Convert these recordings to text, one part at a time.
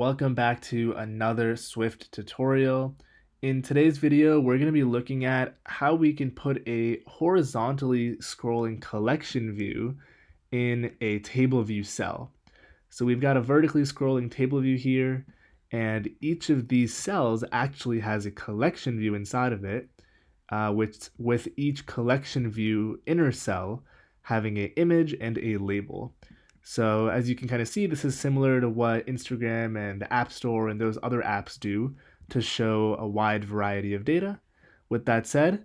welcome back to another Swift tutorial. In today's video, we're going to be looking at how we can put a horizontally scrolling collection view in a table view cell. So we've got a vertically scrolling table view here, and each of these cells actually has a collection view inside of it, with each collection view inner cell having an image and a label. So as you can kind of see, this is similar to what Instagram and the App Store and those other apps do to show a wide variety of data. With that said,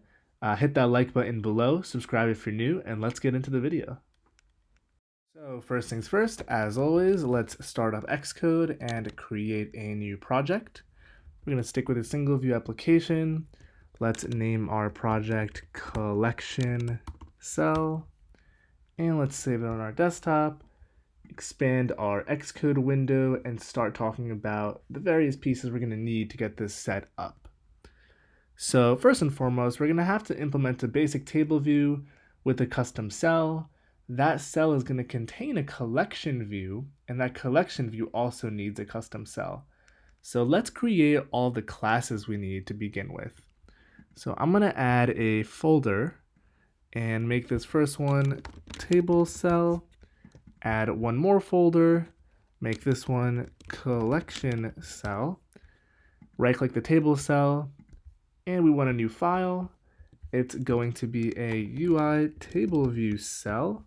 hit that like button below, subscribe if you're new, and let's get into the video. So first things first, as always, let's start up Xcode and create a new project. We're going to stick with a single view application. Let's name our project collection cell, and let's save it on our desktop. Expand our Xcode window and start talking about the various pieces we're going to need to get this set up. So first and foremost, we're going to have to implement a basic table view with a custom cell. That cell is going to contain a collection view, and that collection view also needs a custom cell. So let's create all the classes we need to begin with. So I'm going to add a folder and make this first one table cell. Add one more folder, make this one collection cell, right-click the table cell, and we want a new file. It's going to be a UI table view cell.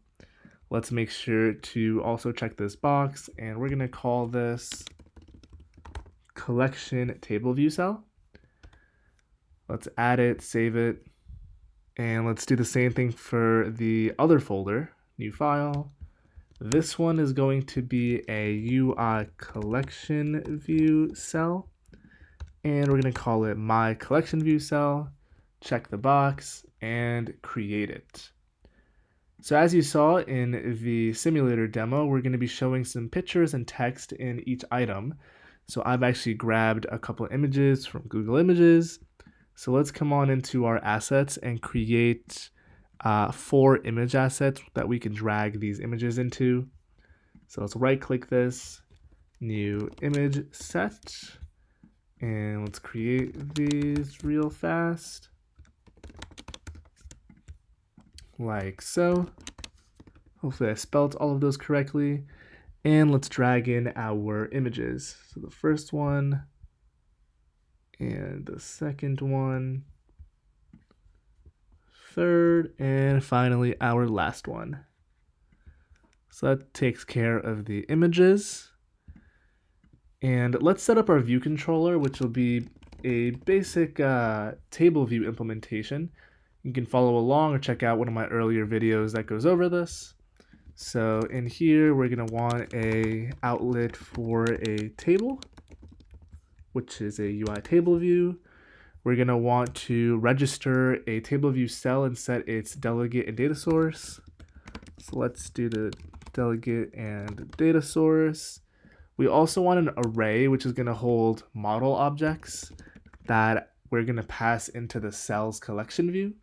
Let's make sure to also check this box, and we're going to call this collection table view cell. Let's add it, save it, and let's do the same thing for the other folder, new file. This one is going to be a UI collection view cell, and we're going to call it my collection view cell. Check the box and create it. So as you saw in the simulator demo, we're going to be showing some pictures and text in each item. So I've actually grabbed a couple of images from Google Images. So let's come on into our assets and create 4 image assets that we can drag these images into. So let's right click this, new image set, and let's create these real fast, like so. Hopefully I spelled all of those correctly. And let's drag in our images. So the first one and the second one, third, and finally our last one. So that takes care of the images. And let's set up our view controller, which will be a basic table view implementation. You can follow along or check out one of my earlier videos that goes over this. So in here, we're going to want a outlet for a table, which is a UI table view. We're going to want to register a table view cell and set its delegate and data source. So let's do the delegate and data source. We also want an array, which is going to hold model objects that we're going to pass into the cells collection view.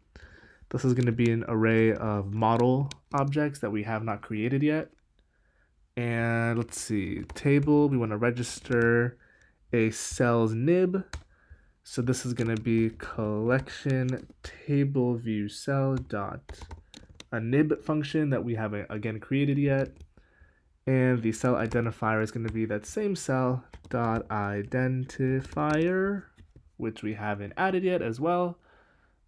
This is going to be an array of model objects that we have not created yet. And let's see, table, we want to register a cell's nib. So this is going to be collection table view cell dot a nib function that we haven't again created yet. And the cell identifier is going to be that same cell dot identifier, which we haven't added yet as well.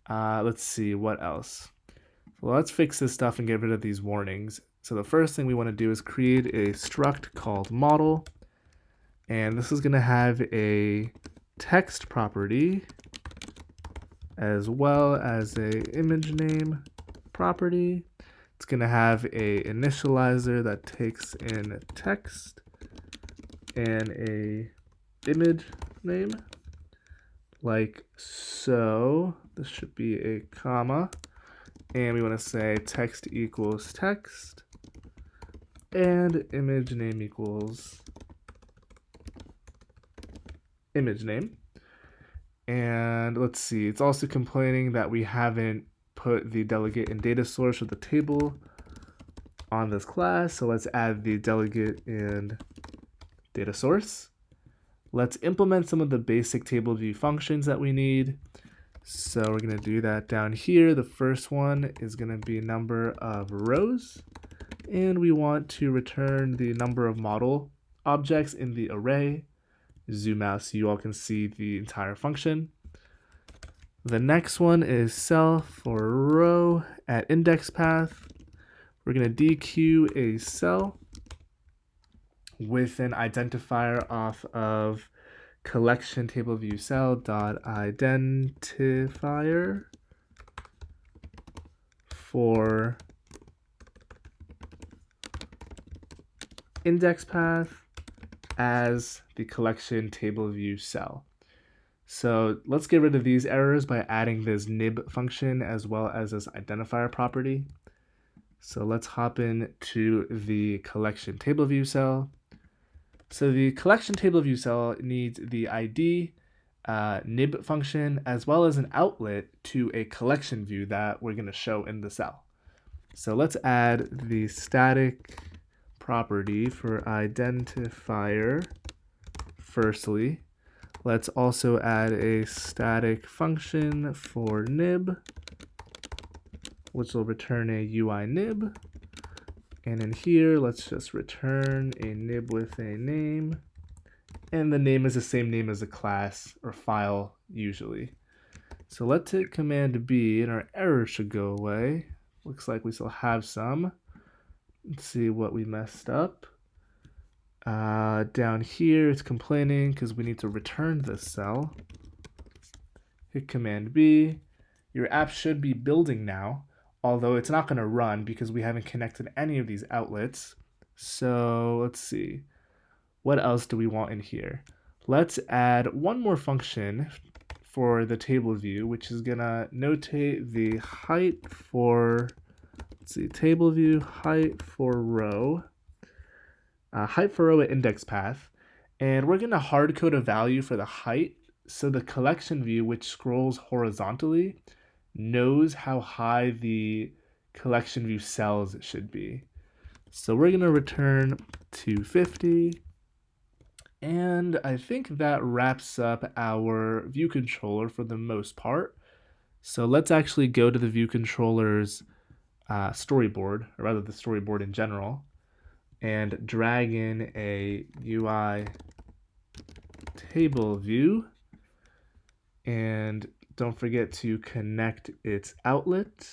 Let's see what else. So let's fix this stuff and get rid of these warnings. So the first thing we want to do is create a struct called model. And this is going to have a text property as well as a image name property. It's going to have a initializer that takes in text and a image name, like so. This should be a comma, and we want to say text equals text and image name equals image name. And let's see, it's also complaining that we haven't put the delegate and data source of the table on this class. So let's add the delegate and data source. Let's implement some of the basic table view functions that we need. So we're going to do that down here. The first one is going to be number of rows, and we want to return the number of model objects in the array. Zoom out so you all can see the entire function. The next one is cell for row at index path. We're going to dequeue a cell with an identifier off of collection table view cell dot identifier for index path as the collection table view cell. So let's get rid of these errors by adding this nib function as well as this identifier property. So let's hop in to the collection table view cell. So the collection table view cell needs the ID nib function as well as an outlet to a collection view that we're going to show in the cell. So let's add the static property for identifier firstly. Let's also add a static function for nib, which will return a UI nib. And in here, let's just return a nib with a name. And the name is the same name as the class or file usually. So let's hit Command B and our error should go away. Looks like we still have some. Let's see what we messed up. Down here, it's complaining because we need to return this cell. Hit Command B. Your app should be building now, although it's not going to run because we haven't connected any of these outlets. So let's see. What else do we want in here? Let's add one more function for the table view, which is going to notate the height for, let's see, table view height for row. Height for row at index path, and we're going to hard code a value for the height so the collection view, which scrolls horizontally, knows how high the collection view cells should be. So we're going to return 250, and I think that wraps up our view controller for the most part. So let's actually go to the view controller's storyboard, or rather the storyboard in general, and drag in a UI table view. And don't forget to connect its outlet,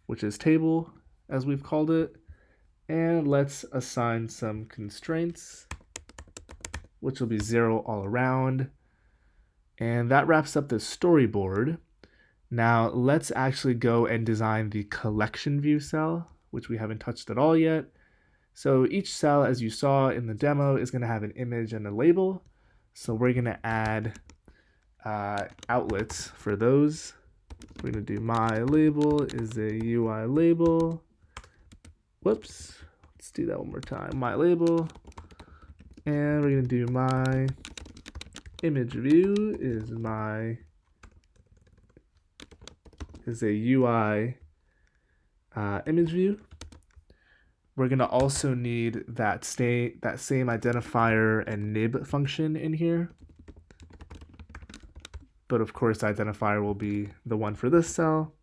which is table, as we've called it. And let's assign some constraints, which will be 0 all around. And that wraps up the storyboard. Now let's actually go and design the collection view cell, which we haven't touched at all yet. So each cell, as you saw in the demo, is going to have an image and a label. So we're going to add outlets for those. We're going to do my label is a UI label. Whoops. Let's do that one more time. My label. And we're going to do my image view is a UI image view. We're going to also need that same identifier and nib function in here. But of course, the identifier will be the one for this cell.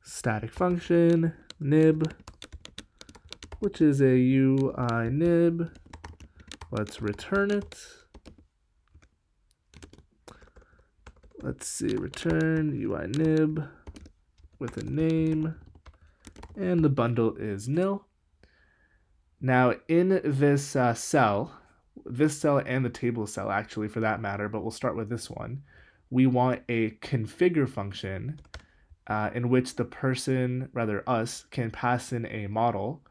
Static function, nib, which is a UI nib. Let's return it. Let's see, return UI nib with a name. And the bundle is nil. Now in this cell and the table cell actually for that matter, but we'll start with this one, we want a configure function in which the person, rather us, can pass in a model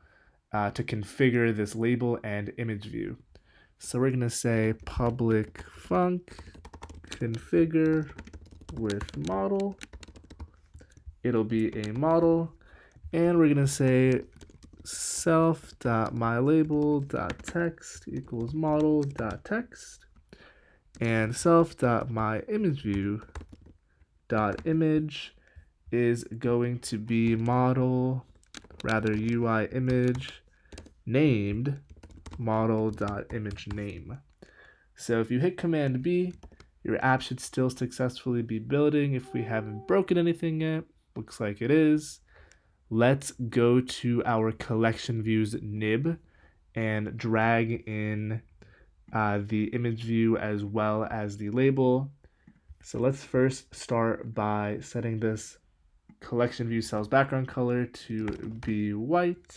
to configure this label and image view. So we're going to say public func configure with model. It'll be a model. And we're going to say self.mylabel.text equals model.text. And self.myImageView.image is going to be model, rather UI image named model.imageName. So if you hit Command B, your app should still successfully be building if we haven't broken anything yet. Looks like it is. Let's go to our collection views nib and drag in the image view as well as the label. So let's first start by setting this collection view cell's background color to be white.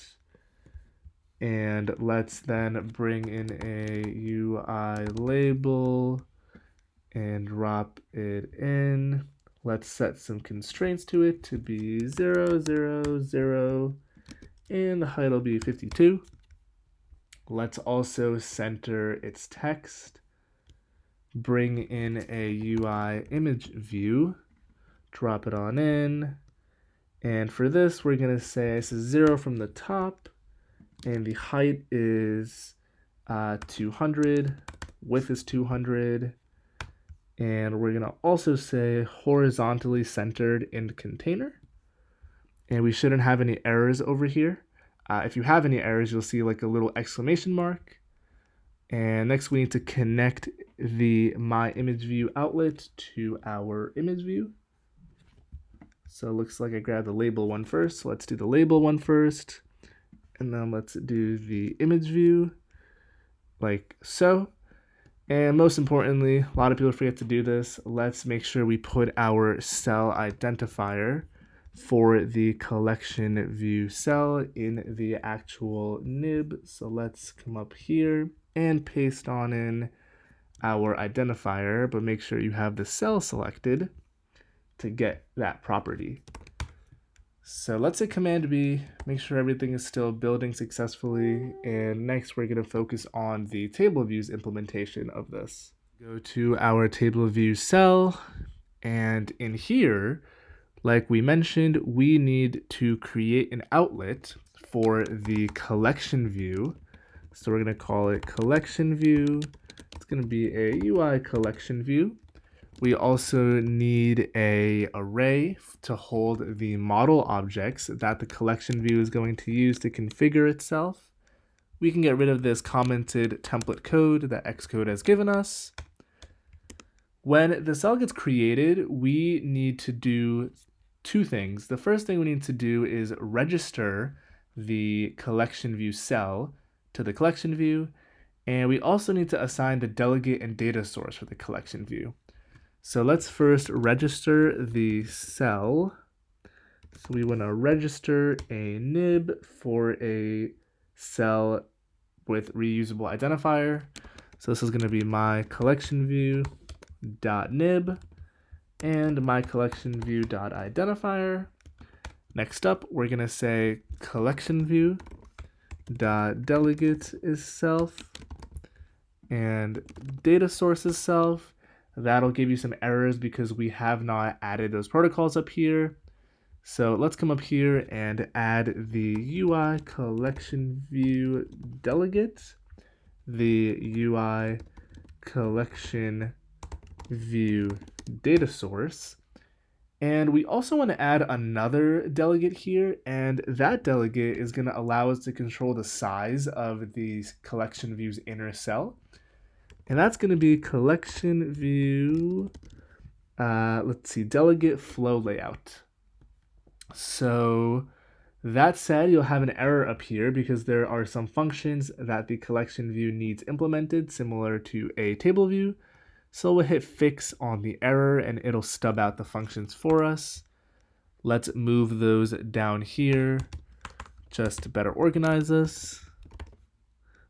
And let's then bring in a UI label and drop it in. Let's set some constraints to it to be 0, 0, 0, and the height will be 52. Let's also center its text. Bring in a UI image view, drop it on in. And for this, we're going to say this is 0 from the top, and the height is 200, width is 200, and we're going to also say horizontally centered in container. And we shouldn't have any errors over here. If you have any errors, you'll see like a little exclamation mark. And next we need to connect the My Image View outlet to our image view. So it looks like I grabbed the label one first. So let's do the label one first. And then let's do the image view like so. And most importantly, a lot of people forget to do this. Let's make sure we put our cell identifier for the collection view cell in the actual nib. So let's come up here and paste on in our identifier, but make sure you have the cell selected to get that property. So let's hit Command B, make sure everything is still building successfully, and next we're going to focus on the table views implementation of this. Go to our table view cell, and in here, like we mentioned, we need to create an outlet for the collection view. So we're going to call it collection view. It's going to be a UI collection view. We also need an array to hold the model objects that the collection view is going to use to configure itself. We can get rid of this commented template code that Xcode has given us. When the cell gets created, we need to do two things. The first thing we need to do is register the collection view cell to the collection view, and we also need to assign the delegate and data source for the collection view. So let's first register the cell. So we want to register a nib for a cell with reusable identifier. So this is going to be my collection view.nib and my collection view.identifier. Next up, we're going to say collection view.delegate is self and data source is self. That'll give you some errors because we have not added those protocols up here. So let's come up here and add the UI collection view delegate, the UI collection view data source. And we also want to add another delegate here, and that delegate is going to allow us to control the size of the collection view's inner cell. And that's going to be collection view, delegate flow layout. So that said, you'll have an error up here because there are some functions that the collection view needs implemented, similar to a table view. So we'll hit fix on the error and it'll stub out the functions for us. Let's move those down here just to better organize us.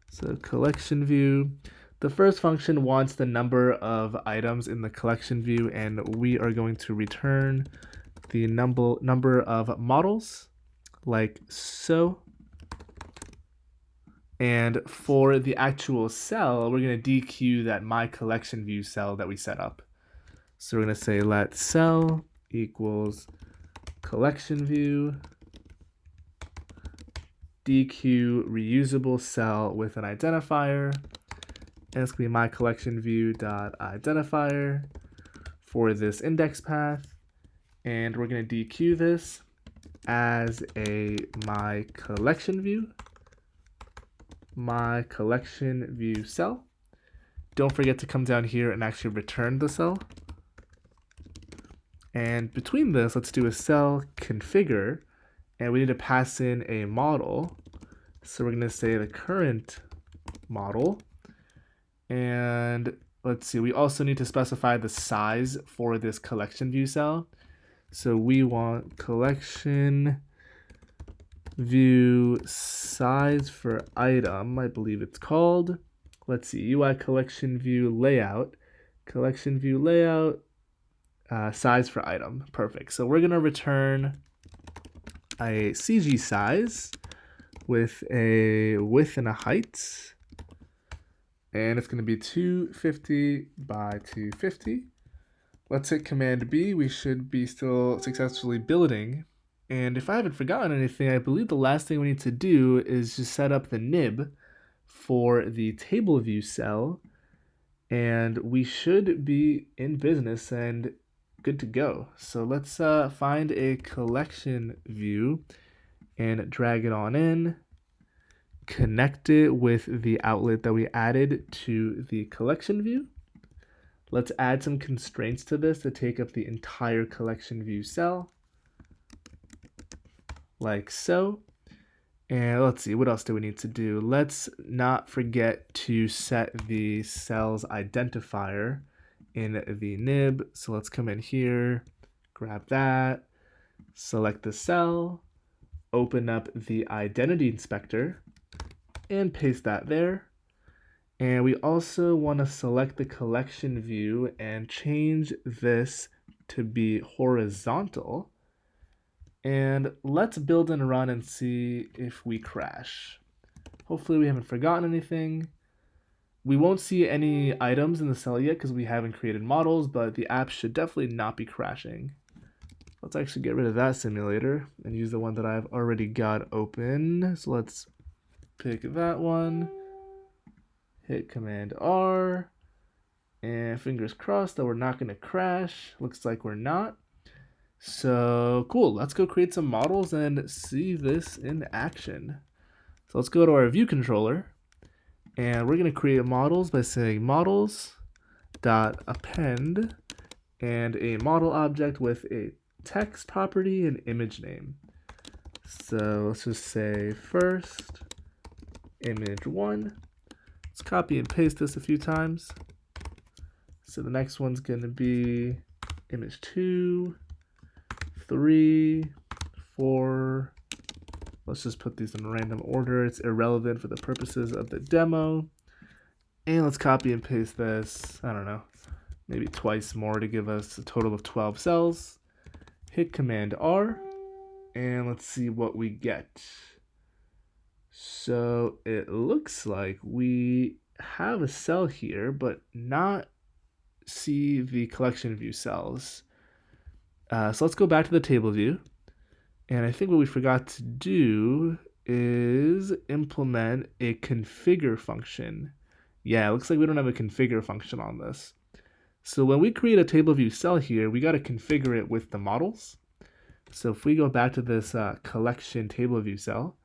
So collection view. The first function wants the number of items in the collection view, and we are going to return the number of models, like so. And for the actual cell, we're going to dequeue that my collection view cell that we set up. So we're going to say let cell equals collection view dequeue reusable cell with an identifier. And it's going to be my collection view.identifier for this index path. And we're going to dequeue this as a my collection view. my collection view cell. Don't forget to come down here and actually return the cell. And between this, let's do a cell configure, and we need to pass in a model. So we're going to say the current model. And let's see, we also need to specify the size for this collection view cell. So we want collection view size for item, I believe it's called. Let's see, UI collection view layout, size for item. Perfect. So we're going to return a CG size with a width and a height. And it's going to be 250 by 250. Let's hit Command B. We should be still successfully building. And if I haven't forgotten anything, I believe the last thing we need to do is just set up the nib for the table view cell. And we should be in business and good to go. So let's find a collection view and drag it on in. Connect it with the outlet that we added to the collection view. Let's add some constraints to this to take up the entire collection view cell, like so. And let's see, what else do we need to do? Let's not forget to set the cell's identifier in the nib. So let's come in here, grab that, select the cell, open up the identity inspector, and paste that there. And we also want to select the collection view and change this to be horizontal. And let's build and run and see if we crash. Hopefully we haven't forgotten anything. We won't see any items in the cell yet because we haven't created models, but the app should definitely not be crashing. Let's actually get rid of that simulator and use the one that I've already got open. So let's pick that one, hit Command R, and fingers crossed that we're not going to crash. Looks like we're not. So cool, let's go create some models and see this in action. So let's go to our view controller, and we're going to create models by saying models.append and a model object with a text property and image name. So let's just say first image 1. Let's copy and paste this a few times. So the next one's going to be image 2, 3, 4. Let's just put these in random order. It's irrelevant for the purposes of the demo. And let's copy and paste this, I don't know, maybe twice more to give us a total of 12 cells. Hit Command R, and let's see what we get. So it looks like we have a cell here, but not see the collection view cells. So let's go back to the table view. And I think what we forgot to do is implement a configure function. Yeah, it looks like we don't have a configure function on this. So when we create a table view cell here, we got to configure it with the models. So if we go back to this collection table view cell,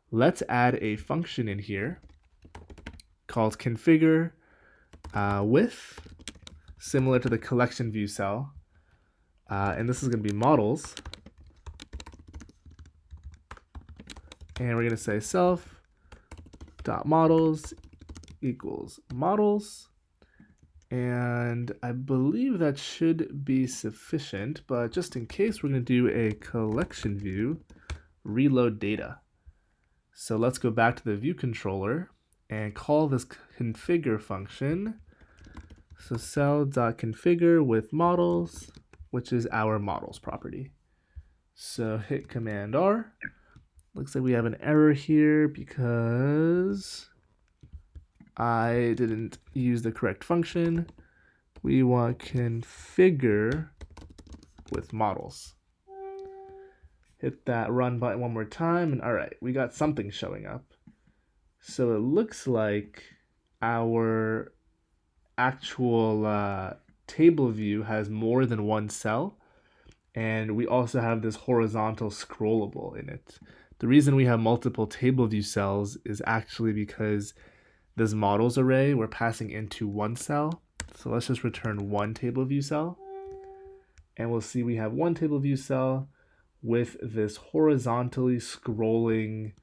let's add a function in here called configure with, similar to the collection view cell. And this is going to be models. And we're going to say self.models equals models. And I believe that should be sufficient, but just in case, we're going to do a collection view reload data. So let's go back to the view controller and call this configure function. So cell.configure with models, which is our models property. So hit Command R. Looks like we have an error here because I didn't use the correct function. We want configure with models. Hit that run button one more time, and all right, we got something showing up. So it looks like our actual table view has more than one cell, and we also have this horizontal scrollable in it. The reason we have multiple table view cells is actually because this models array we're passing into one cell. So let's just return one table view cell. And we'll see we have one table view cell with this horizontally scrolling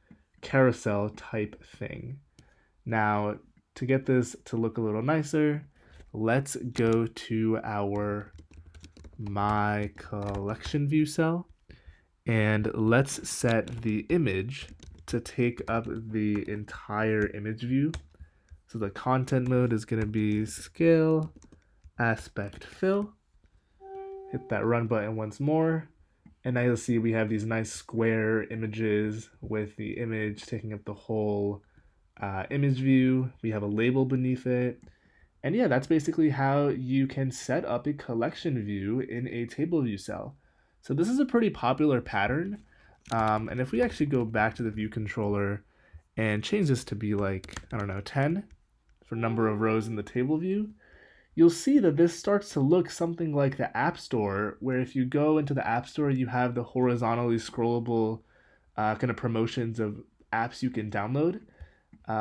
carousel type thing. Now, to get this to look a little nicer, let's go to our My Collection view cell, and let's set the image to take up the entire image view. So the content mode is going to be Scale Aspect Fill. Hit that run button once more. And now you'll see we have these nice square images with the image taking up the whole image view. We have a label beneath it. And yeah, that's basically how you can set up a collection view in a table view cell. So this is a pretty popular pattern. And if we actually go back to the view controller and change this to be like, I don't know, 10 for number of rows in the table view, you'll see that this starts to look something like the App Store, where if you go into the App Store, you have the horizontally scrollable kind of promotions of apps you can download.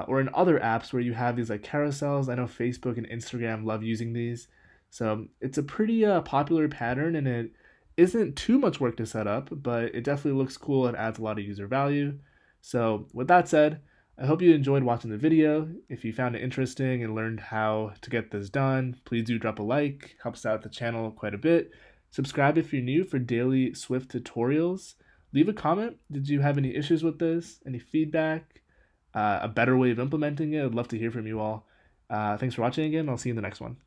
Or in other apps where you have these like carousels. I know Facebook and Instagram love using these. So it's a pretty popular pattern, and it isn't too much work to set up, but it definitely looks cool and adds a lot of user value. So with that said, I hope you enjoyed watching the video. If you found it interesting and learned how to get this done, please do drop a like. Helps out the channel quite a bit. Subscribe if you're new for daily Swift tutorials. Leave a comment. Did you have any issues with this? Any feedback? A better way of implementing it? I'd love to hear from you all. Thanks for watching again. I'll see you in the next one.